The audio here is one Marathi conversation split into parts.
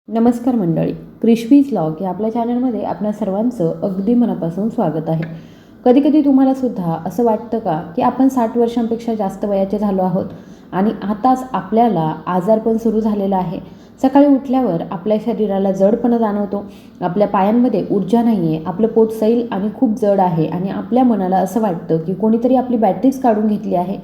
नमस्कार मंडळी, क्रिशवीज व्लॉग या आपल्या चॅनलमध्ये आपल्या सर्वांचं अगदी मनापासून स्वागत आहे. कधी कधी तुम्हाला सुद्धा असं वाटतं का की आपण 60 वर्षांपेक्षा जास्त वयाचे झालो आहोत आणि आताच आपल्याला आजारपण सुरू झालेलं आहे. सकाळी उठल्यावर आपल्या शरीराला जडपणा जाणवतो, आपल्या पायांमध्ये ऊर्जा नाही आहे, आपलं पोट सैल आणि खूप जड आहे आणि आपल्या मनाला असं वाटतं की कोणीतरी आपली बॅटरीच काढून घेतली आहे.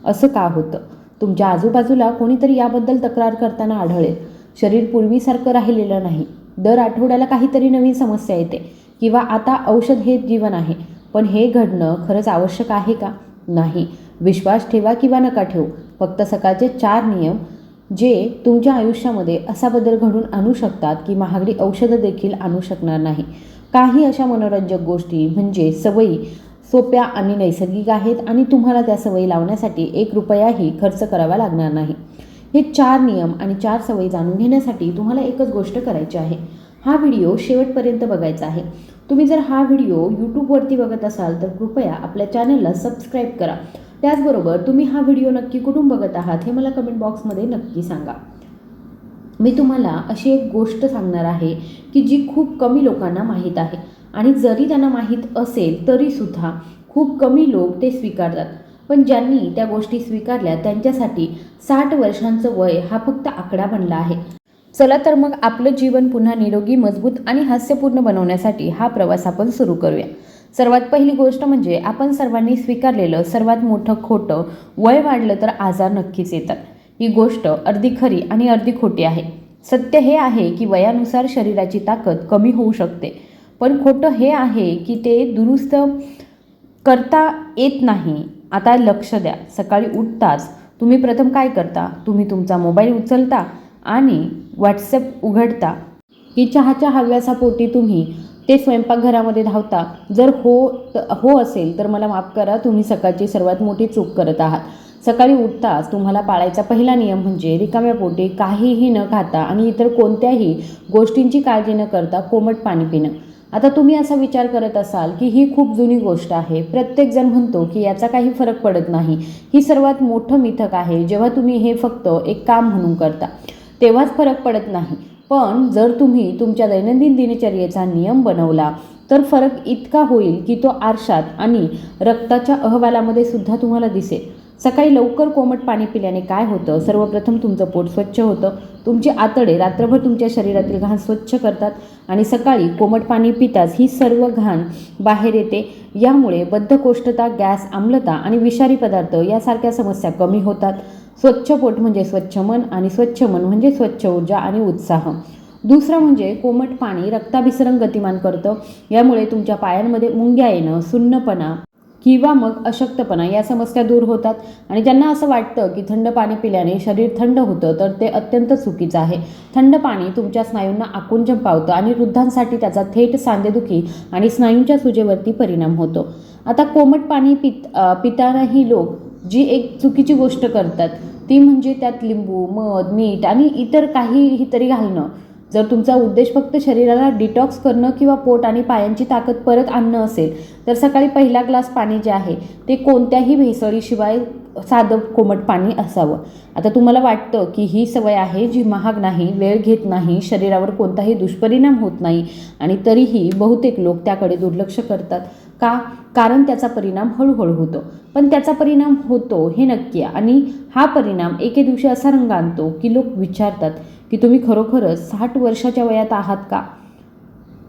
असं का होतं? तुमच्या आजूबाजूला कोणीतरी याबद्दल तक्रार करताना आढळेल. शरीर पूर्वीसारखं राहिलेलं नाही. दर आठवड्याला काहीतरी नवीन समस्या येते किंवा आता औषध हे जीवन आहे. पण हे घडणं खरंच आवश्यक आहे का? नाही. विश्वास ठेवा किंवा नका ठेवू, फक्त सकाळचे 4 नियम जे तुमच्या आयुष्यामध्ये असा बदल घडून आणू शकतात की महागडी औषधं देखील आणू शकणार नाही. काही अशा मनोरंजक गोष्टी म्हणजे सवयी सोप्या आणि नैसर्गिक आहेत आणि तुम्हाला त्या सवयी लावण्यासाठी 1 रुपयाही खर्च करावा लागणार नाही. हे 4 नियम आणि 4 सवयी जाणून घेण्यासाठी तुम्हाला एकच गोष्ट करायची आहे. हा व्हिडिओ शेवटपर्यंत बघायचा आहे. तुम्ही जर हा व्हिडिओ यूट्यूबवरती बघत असाल तर कृपया आपल्या चॅनलला सबस्क्राईब करा. त्याचबरोबर तुम्ही हा व्हिडिओ नक्की कुठून बघत आहात हे मला कमेंट बॉक्समध्ये नक्की सांगा. मी तुम्हाला अशी एक गोष्ट सांगणार आहे की जी खूप कमी लोकांना माहीत आहे आणि जरी त्यांना माहीत असेल तरीसुद्धा खूप कमी लोक ते स्वीकारतात. पण ज्यांनी त्या गोष्टी स्वीकारल्या त्यांच्यासाठी 60 वर्षांचं वय हा फक्त आकडा बनला आहे. चला तर मग आपलं जीवन पुन्हा निरोगी, मजबूत आणि हास्यपूर्ण बनवण्यासाठी हा प्रवास आपण सुरू करूया. सर्वात पहिली गोष्ट म्हणजे आपण सर्वांनी स्वीकारलेलं सर्वात मोठं खोटं, वय वाढलं तर आजार नक्कीच येतात. ही गोष्ट अर्धी खरी आणि अर्धी खोटी आहे. सत्य हे आहे की वयानुसार शरीराची ताकद कमी होऊ शकते, पण खोटं हे आहे की ते दुरुस्त करता येत नाही. आता लक्ष द्या, सकाळी उठताच तुम्ही प्रथम काय करता? तुम्ही तुमचा मोबाईल उचलता आणि व्हॉट्सॲप उघडता की चहाच्या हव्यासापोटी तुम्ही ते स्वयंपाकघरामध्ये धावता? जर हो असेल तर मला माफ करा, तुम्ही सकाळची सर्वात मोठी चूक करत आहात. सकाळी उठताच तुम्हाला पाळायचा पहिला नियम म्हणजे रिकाम्या पोटी काहीही न खाता आणि इतर कोणत्याही गोष्टींची काळजी न करता कोमट पाणी पिणं. आता तुम्ही असा विचार करत असाल की ही खूप जुनी गोष्ट आहे, प्रत्येकजण म्हणतो की याचा काही फरक पडत नाही. ही सर्वात मोठं मिथक आहे. जेव्हा तुम्ही हे फक्त एक काम म्हणून करता तेव्हाच फरक पडत नाही, पण जर तुम्ही तुमच्या दैनंदिन दिनचर्येचा नियम बनवला तर फरक इतका होईल की तो आरशात आणि रक्ताच्या अहवालामध्ये सुद्धा तुम्हाला दिसेल. सकाळी लवकर कोमट पाणी पिल्याने काय होतं? सर्वप्रथम तुमचं पोट स्वच्छ होतं. तुमचे आतडे रात्रभर तुमच्या शरीरातील घाण स्वच्छ करतात आणि सकाळी कोमट पाणी पिताच ही सर्व घाण बाहेर येते. यामुळे बद्धकोष्ठता, गॅस, आम्लता आणि विषारी पदार्थ यासारख्या समस्या कमी होतात. स्वच्छ पोट म्हणजे स्वच्छ मन आणि स्वच्छ मन म्हणजे स्वच्छ ऊर्जा आणि उत्साह. दुसरं म्हणजे कोमट पाणी रक्ताभिसरण गतिमान करतं. यामुळे तुमच्या पायांमध्ये मुंग्या येणं, सुन्नपणा किंवा मग अशक्तपणा या समस्या दूर होतात. आणि ज्यांना असं वाटतं की थंड पाणी पिल्याने शरीर थंड होतं तर ते अत्यंत चुकीचं आहे. थंड पाणी तुमच्या स्नायूंना आकुंचन पावतं आणि वृद्धांसाठी त्याचा थेट सांधेदुखी आणि स्नायूंच्या सुजेवरती परिणाम होतो. आता कोमट पाणी पितानाही लोक जी एक चुकीची गोष्ट करतात ती म्हणजे त्यात लिंबू, मध, मीठ आणि इतर काहीही तरी घालणं. जर तुमचा उद्देश फक्त शरीराला डिटॉक्स करणं किंवा पोट आणि पायांची ताकद परत आणणं असेल तर सकाळी पहिला ग्लास पाणी जे आहे ते कोणत्याही भेसळीशिवाय साधं कोमट पाणी असावं. आता तुम्हाला वाटतं की ही सवय आहे जी महाग नाही, वेळ घेत नाही, शरीरावर कोणताही दुष्परिणाम होत नाही आणि तरीही बहुतेक लोक त्याकडे दुर्लक्ष करतात. का? कारण त्याचा परिणाम हळूहळू होतो. पण त्याचा परिणाम होतो हे नक्की आणि हा परिणाम एके दिवशी असा रंग आणतो की लोक विचारतात की तुम्ही खरोखरच 60 वर्षाच्या वयात आहात का?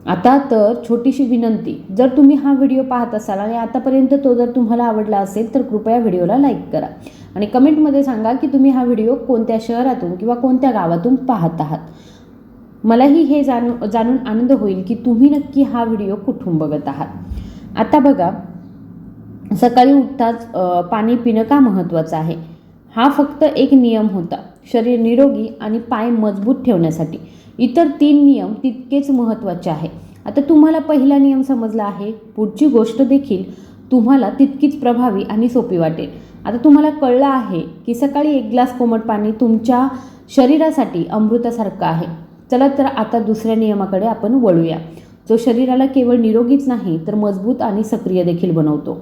आता तर छोटीशी विनंती, जर तुम्ही हा व्हिडिओ पाहत असाल आणि आतापर्यंत तो जर तुम्हाला आवडला असेल तर कृपया व्हिडिओला लाईक करा आणि कमेंटमध्ये सांगा की तुम्ही हा व्हिडिओ कोणत्या शहरातून किंवा कोणत्या गावातून पाहत आहात. मलाही हे जाणून आनंद होईल की तुम्ही नक्की हा व्हिडिओ कुठून बघत आहात. आता बघा, सकाळी उठताच पाणी पिणं का महत्त्वाचं आहे? हा फक्त एक नियम होता शरीर निरोगी आणि पाय मजबूत ठेवण्यासाठी. इतर 3 नियम तितकेच महत्त्वाचे आहे. आता तुम्हाला पहिला नियम समजला आहे, पुढची गोष्ट देखील तुम्हाला तितकीच प्रभावी आणि सोपी वाटेल. आता तुम्हाला कळलं आहे की सकाळी 1 ग्लास कोमट पाणी तुमच्या शरीरासाठी अमृतासारखं आहे. चला तर आता दुसऱ्या नियमाकडे आपण वळूया, जो शरीराला केवळ निरोगीच नाही तर मजबूत आणि सक्रिय देखील बनवतो.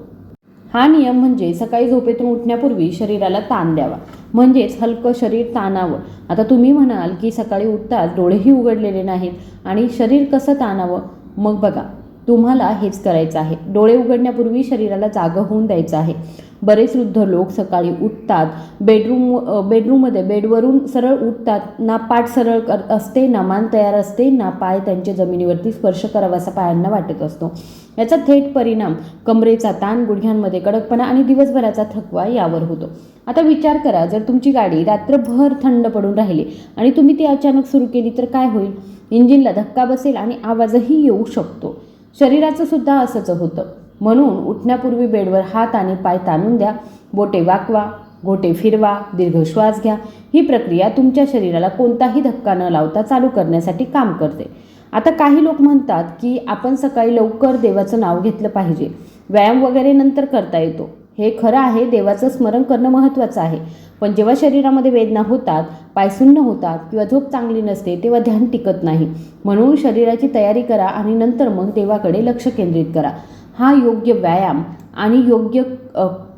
हा नियम म्हणजे सकाळी झोपेतून उठण्यापूर्वी शरीराला ताण द्यावा. म्हणजेच हलकं शरीर ताणावं. आता तुम्ही म्हणाल की सकाळी उठताच डोळेही उघडलेले नाहीत आणि शरीर कसं ताणावं? मग बघा, तुम्हाला हेच करायचं आहे. डोळे उघडण्यापूर्वी शरीराला जागं होऊन द्यायचं आहे. बरेच वृद्ध लोक सकाळी उठतात, बेडरूममध्ये बेडवरून सरळ उठतात, ना पाठ सरळ असते, ना मान तयार असते, ना पाय त्यांच्या जमिनीवरती स्पर्श करावासा पायांना वाटत असतो. याचा थेट परिणाम कमरेचा ताण, गुडघ्यांमध्ये कडकपणा आणि दिवसभराचा थकवा यावर होतो. आता विचार करा, जर तुमची गाडी रात्रभर थंड पडून राहिली आणि तुम्ही ती अचानक सुरू केली तर काय होईल? इंजिनला धक्का बसेल आणि आवाजही येऊ शकतो. शरीराचं सुद्धा असंच होतं. म्हणून उठण्यापूर्वी बेडवर हात आणि पाय ताणून द्या, बोटे वाकवा, घोटे फिरवा, दीर्घ श्वास घ्या. ही प्रक्रिया तुमच्या शरीराला कोणताही धक्का न लावता चालू करण्यासाठी काम करते. आता काही लोक म्हणतात की आपण सकाळी लवकर देवाचं नाव घेतलं पाहिजे, व्यायाम वगैरे नंतर करता येतो. हे खरं आहे, देवाचं स्मरण करणं महत्त्वाचं आहे. पण जेव्हा शरीरामध्ये वेदना होतात, पाय सुन्न होतात किंवा झोप चांगली नसते, तेव्हा ध्यान टिकत नाही. म्हणून शरीराची तयारी करा आणि नंतर मग देवाकडे लक्ष केंद्रित करा. हा योग्य व्यायाम आणि योग्य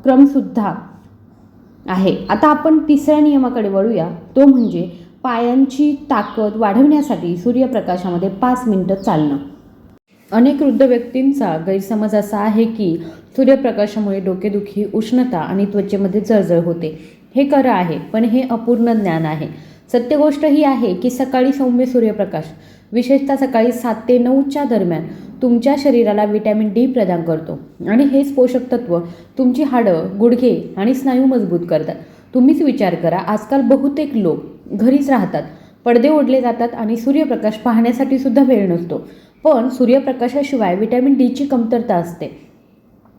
क्रमसुद्धा आहे. आता आपण तिसऱ्या नियमाकडे वळूया, तो म्हणजे पायांची ताकद वाढवण्यासाठी सूर्यप्रकाशामध्ये 5 मिनिटं चालणं. अनेक वृद्ध व्यक्तींचा गैरसमज असा आहे की सूर्यप्रकाशामुळे डोकेदुखी, उष्णता आणि त्वचेमध्ये जळजळ होते. हे खरं आहे, पण हे अपूर्ण ज्ञान आहे. सत्य गोष्ट ही आहे की सकाळी सौम्य सूर्यप्रकाश, विशेषतः सकाळी 7 ते 9च्या दरम्यान, तुमच्या शरीराला व्हिटॅमिन डी प्रदान करतो आणि हेच पोषक तत्व तुमची हाडं, गुडघे आणि स्नायू मजबूत करतात. तुम्हीच विचार करा, आजकाल बहुतेक लोक घरीच राहतात, पडदे ओढले जातात आणि सूर्यप्रकाश पाहण्यासाठी सुद्धा वेळ नसतो. पण सूर्यप्रकाशाशिवाय व्हिटॅमिन डीची कमतरता असते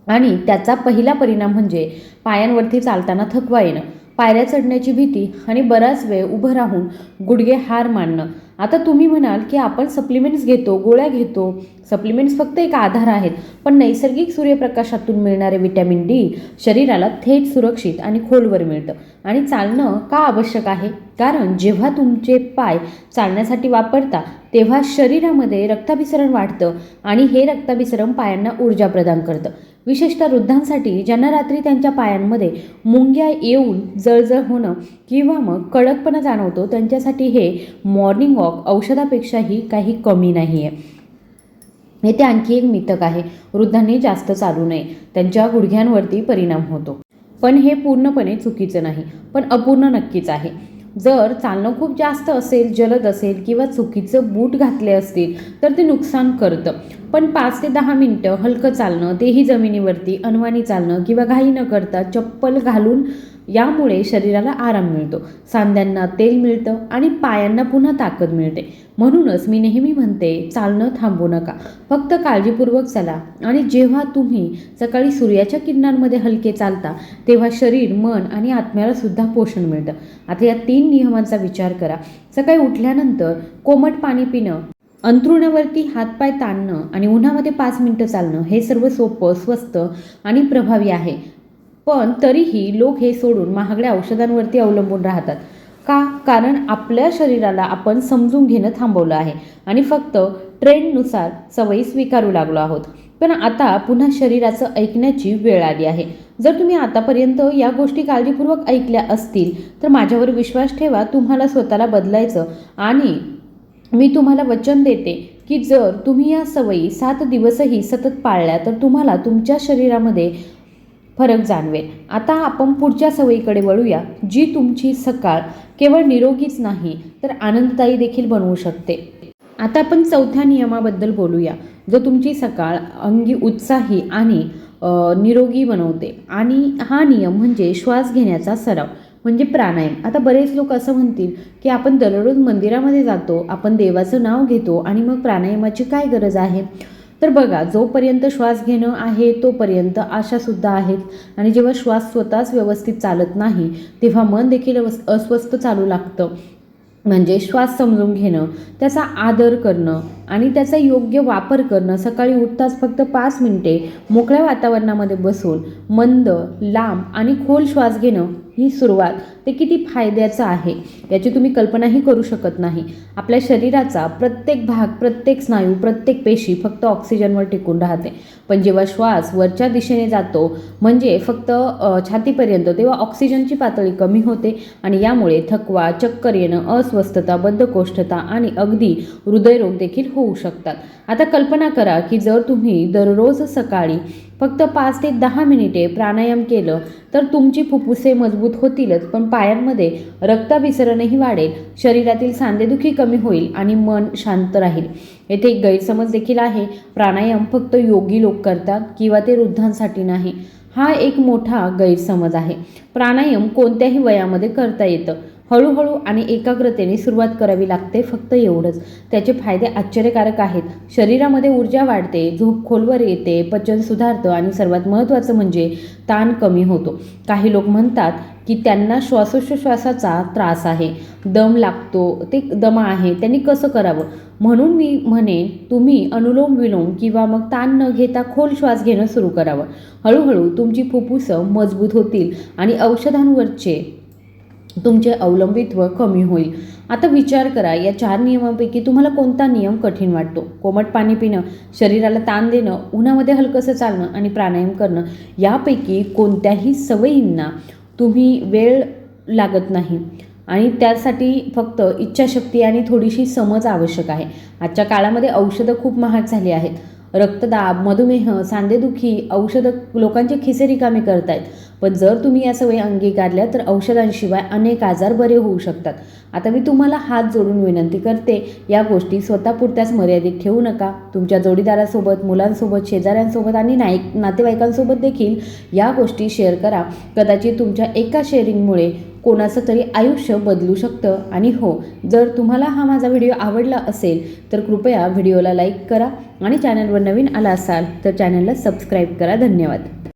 आणि त्याचा पहिला परिणाम म्हणजे पायांवरती चालताना थकवा येणं, पायऱ्या चढण्याची भीती आणि बराच वेळ उभं राहून गुडघे हार मानणं. आता तुम्ही म्हणाल की आपण सप्लिमेंट्स घेतो, गोळ्या घेतो. सप्लिमेंट्स फक्त एक आधार आहेत, पण नैसर्गिक सूर्यप्रकाशातून मिळणारे व्हिटॅमिन डी शरीराला थेट, सुरक्षित आणि खोलवर मिळतं. आणि चालणं का आवश्यक आहे? कारण जेव्हा तुमचे पाय चालण्यासाठी वापरता तेव्हा शरीरामध्ये रक्ताभिसरण वाढतं आणि हे रक्ताभिसरण पायांना ऊर्जा प्रदान करतं. विशेषतः वृद्धांसाठी, ज्यांना रात्री त्यांच्या पायांमध्ये मुंग्या येऊन जळजळ होणं किंवा मग कडकपणा जाणवतो, त्यांच्यासाठी हे मॉर्निंग वॉक औषधापेक्षाही काही कमी नाही आहे. येथे आणखी एक मिथक आहे, वृद्धांनी जास्त चालू नये, त्यांच्या गुडघ्यांवरती परिणाम होतो. पण हे पूर्णपणे चुकीचं नाही, पण अपूर्ण नक्कीच आहे. जर चालणं खूप जास्त असेल, जलद असेल किंवा चुकीचं बूट घातले असतील तर ते नुकसान करतं. पण 5 ते 10 मिनिटं हलकं चालणं, तेही जमिनीवरती अनवाणी चालणं किंवा घाई न करता चप्पल घालून, यामुळे शरीराला आराम मिळतो, सांध्यांना तेल मिळतं आणि पायांना पुन्हा ताकद मिळते. म्हणूनच मी नेहमी म्हणते, चालणं थांबवू नका, फक्त काळजीपूर्वक चला. आणि जेव्हा तुम्ही सकाळी सूर्याच्या किरणांमध्ये हलके चालता तेव्हा शरीर, मन आणि आत्म्याला सुद्धा पोषण मिळतं. आता या 3 नियमांचा विचार करा. सकाळी उठल्यानंतर कोमट पाणी पिणं, अंथरुणावरती हातपाय ताणणं आणि उन्हामध्ये 5 मिनिटं चालणं, हे सर्व सोपं, स्वस्त आणि प्रभावी आहे. पण तरीही लोक हे सोडून महागड्या औषधांवरती अवलंबून राहतात. का? कारण आपल्या शरीराला आपण समजून घेणं थांबवलं आहे आणि फक्त ट्रेंडनुसार सवयी स्वीकारू लागलो आहोत. पण आता पुन्हा शरीराचं ऐकण्याची वेळ आली आहे. जर तुम्ही आतापर्यंत या गोष्टी काळजीपूर्वक ऐकल्या असतील तर माझ्यावर विश्वास ठेवा, तुम्हाला स्वतःला बदलायचं. आणि मी तुम्हाला वचन देते की जर तुम्ही या सवयी 7 दिवसही सतत पाळल्या तर तुम्हाला तुमच्या शरीरामध्ये फरक जाणवेल. आता आपण पुढच्या सवयीकडे वळूया, जी तुमची सकाळ केवळ निरोगीच नाही तर आनंददायी देखील बनवू शकते. आता आपण 4थ्या नियमाबद्दल बोलूया, जो तुमची सकाळ अंगी उत्साही आणि निरोगी बनवते. आणि हा नियम म्हणजे श्वास घेण्याचा सराव, म्हणजे प्राणायाम. आता बरेच लोक असं म्हणतील की आपण दररोज मंदिरामध्ये जातो, आपण देवाचं नाव घेतो आणि मग प्राणायामाची काय गरज आहे? तर बघा, जोपर्यंत श्वास घेणं आहे तोपर्यंत आशासुद्धा आहेत. आणि जेव्हा श्वास स्वतःच व्यवस्थित चालत नाही तेव्हा मन देखील अस्वस्थ चालू लागतं. म्हणजे श्वास समजून घेणं, त्याचा आदर करणं आणि त्याचा योग्य वापर करणं. सकाळी उठताच फक्त 5 मिनिटे मोकळ्या वातावरणामध्ये बसून मंद, लांब आणि खोल श्वास घेणं ही सुरुवात ते किती फायद्याचं आहे याची तुम्ही कल्पनाही करू शकत नाही. आपल्या शरीराचा प्रत्येक भाग, प्रत्येक स्नायू, प्रत्येक पेशी फक्त ऑक्सिजनवर टिकून राहते. पण जेव्हा श्वास वरच्या दिशेने जातो म्हणजे फक्त छातीपर्यंत, तेव्हा ऑक्सिजनची पातळी कमी होते आणि यामुळे थकवा, चक्कर येणं, अस्वस्थता, बद्धकोष्ठता आणि अगदी हृदयरोग देखील होऊ शकतात. आता कल्पना करा की जर तुम्ही दररोज सकाळी फक्त 5 ते 10 मिनिटे प्राणायाम केलं तर तुमची फुफ्फुसे मजबूत होतीलच, पण पायांमध्ये रक्ताभिसरणही वाढेल, शरीरातील सांधेदुखी कमी होईल आणि मन शांत राहील. येथे एक गैरसमज देखील आहे. प्राणायाम फक्त योगी लोक करतात किंवा ते वृद्धांसाठी नाही. हा एक मोठा गैरसमज आहे. प्राणायाम कोणत्याही वयामध्ये करता येतं. हळूहळू आणि एकाग्रतेने सुरुवात करावी लागते, फक्त एवढंच. त्याचे फायदे आश्चर्यकारक आहेत. शरीरामध्ये ऊर्जा वाढते, झोप खोलवर येते, पचन सुधारतं आणि सर्वात महत्त्वाचं म्हणजे ताण कमी होतो. काही लोक म्हणतात की त्यांना श्वासोच्छ्वासाचा त्रास आहे, दम लागतो, ते दमा आहे, त्यांनी कसं करावं? म्हणून मी म्हणेन तुम्ही अनुलोम विलोम किंवा मग ताण न घेता खोल श्वास घेणं सुरू करावं. हळूहळू तुमची फुफ्फुसं मजबूत होतील आणि औषधांवरचे तुमचे अवलंबित्व कमी होईल. आता विचार करा, या 4 नियमांपैकी तुम्हाला कोणता नियम कठीण वाटतो? कोमट पाणी पिणं, शरीराला ताण देणं, उन्हामध्ये हलकंसं चालणं आणि प्राणायाम करणं, यापैकी कोणत्याही सवयींना तुम्ही वेळ लागत नाही आणि त्यासाठी फक्त इच्छाशक्ती आणि थोडीशी समज आवश्यक आहे. आजच्या काळामध्ये औषधं खूप महाग झाली आहेत. रक्तदाब, मधुमेह, सांधेदुखी औषधं लोकांचे खिसे रिकामे करतायत. पण जर तुम्ही या सवयी अंगीकारल्या तर औषधांशिवाय अनेक आजार बरे होऊ शकतात. आता मी तुम्हाला हात जोडून विनंती करते, या गोष्टी स्वतःपुरत्याच मर्यादित ठेवू नका. तुमच्या जोडीदारासोबत, मुलांसोबत, शेजाऱ्यांसोबत आणि नातेवाईकांसोबत देखील या गोष्टी शेअर करा. कदाचित तुमच्या एका शेअरिंगमुळे कोणाचं तरी आयुष्य बदलू शकतं. आणि हो, जर तुम्हाला हा माझा व्हिडिओ आवडला असेल तर कृपया व्हिडिओला लाईक करा आणि चॅनलवर नवीन आला असाल तर चॅनलला सबस्क्राईब करा. धन्यवाद.